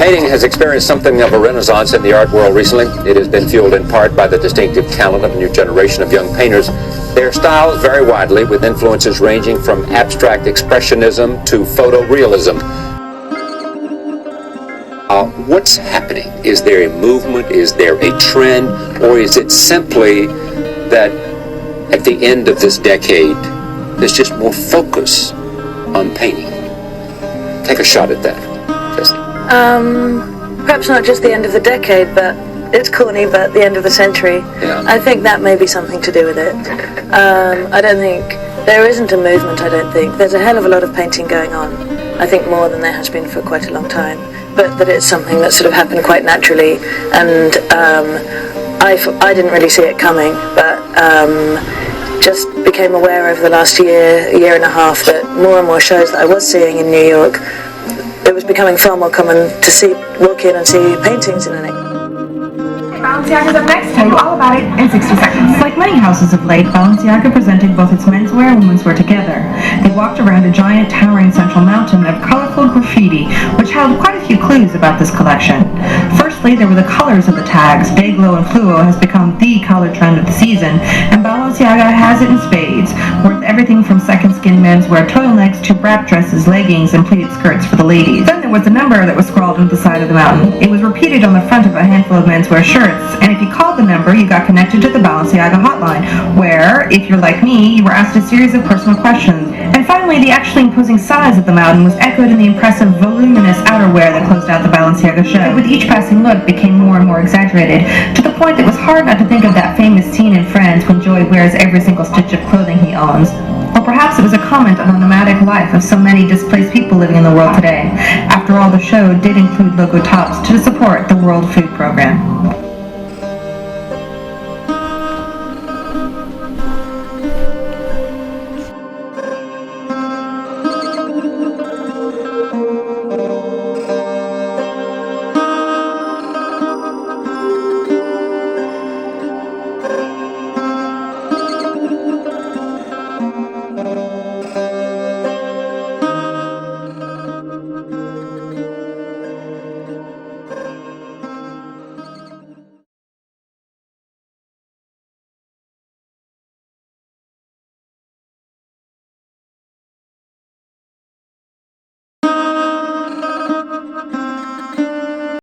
Painting has experienced something of a renaissance in the art world recently. It has been fueled in part by the distinctive talent of a new generation of young painters. Their styles vary widely, with influences ranging from abstract expressionism to photorealism. What's happening? Is there a movement? Is there a trend? Or is it simply that at the end of this decade, there's just more focus on painting? Take a shot at that, Jesse. Perhaps not just the end of the decade, but it's corny, but the end of the century. Yeah. I think that may be something to do with it. I don't think, there isn't a movement, I don't think. There's a hell of a lot of painting going on. I think more than there has been for quite a long time. But that it's something that sort of happened quite naturally. And I didn't really see it coming, but just became aware over the last year and a half that more and more shows that I was seeing in New York, it was becoming far more common to walk in and see paintings in an exhibition. Balenciaga's up next. Tell you all about it in 60 seconds. Like many houses of late, Balenciaga presented both its menswear and womenswear together. They walked around a giant towering central mountain of colorful graffiti, which held quite a few clues about this collection. Firstly, there were the colors of the tags. Day glow and fluo has become the color trend of the season, and Balenciaga has it in spades, worth everything from second skin menswear turtlenecks to wrap dresses, leggings, and pleated skirts for the ladies. Then there was the number that was scrawled into the side of the mountain. It was repeated on the front of a handful of menswear shirts, and if you called the number, you got connected to the Balenciaga hotline, where, if you're like me, you were asked a series of personal questions. And finally, the actually imposing size of the mountain was echoed in the impressive, voluminous outerwear that closed out the Balenciaga show. But with each passing look, became more and more exaggerated, to the point that it was hard not to think of that famous scene in Friends when Joey wears every single stitch of clothing he owns. Or perhaps it was a comment on the nomadic life of so many displaced people living in the world today. After all, the show did include logo tops to support the World Food Program.